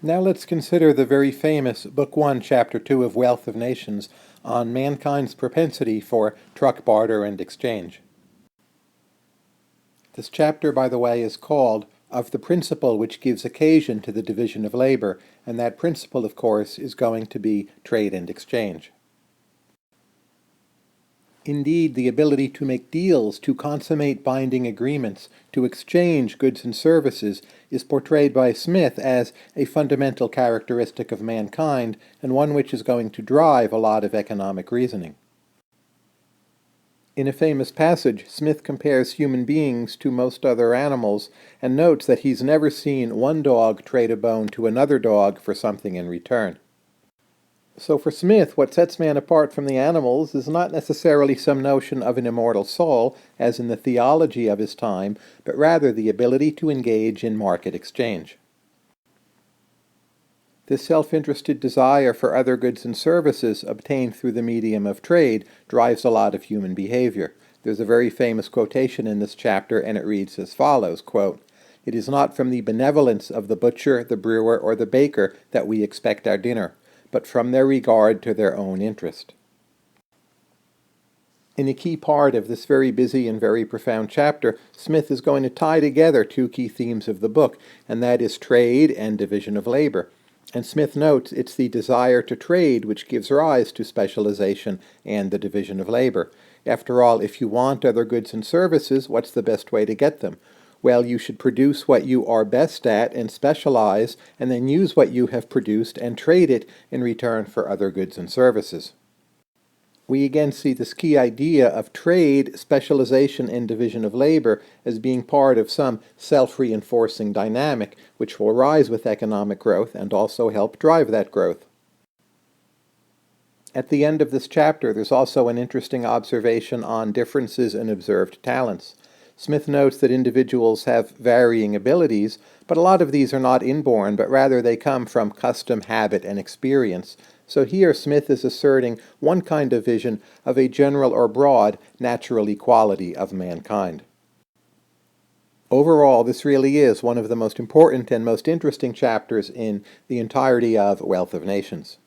Now let's consider the very famous Book 1, Chapter 2 of Wealth of Nations on mankind's propensity for truck barter and exchange. This chapter, by the way, is called Of the Principle Which Gives Occasion to the Division of Labor, and that principle, of course, is going to be trade and exchange. Indeed, the ability to make deals, to consummate binding agreements, to exchange goods and services is portrayed by Smith as a fundamental characteristic of mankind and one which is going to drive a lot of economic reasoning. In a famous passage, Smith compares human beings to most other animals and notes that he's never seen one dog trade a bone to another dog for something in return. So for Smith, what sets man apart from the animals is not necessarily some notion of an immortal soul, as in the theology of his time, but rather the ability to engage in market exchange. This self-interested desire for other goods and services obtained through the medium of trade drives a lot of human behavior. There's a very famous quotation in this chapter, and it reads as follows, quote, "It is not from the benevolence of the butcher, the brewer, or the baker that we expect our dinner, but from their regard to their own interest." In a key part of this very busy and very profound chapter, Smith is going to tie together two key themes of the book, and that is trade and division of labor. And Smith notes it's the desire to trade which gives rise to specialization and the division of labor. After all, if you want other goods and services, what's the best way to get them? Well, you should produce what you are best at and specialize, and then use what you have produced and trade it in return for other goods and services. We again see this key idea of trade, specialization, and division of labor as being part of some self-reinforcing dynamic which will rise with economic growth and also help drive that growth. At the end of this chapter, there's also an interesting observation on differences in observed talents. Smith notes that individuals have varying abilities, but a lot of these are not inborn, but rather they come from custom, habit, and experience. So here Smith is asserting one kind of vision of a general or broad natural equality of mankind. Overall, this really is one of the most important and most interesting chapters in the entirety of Wealth of Nations.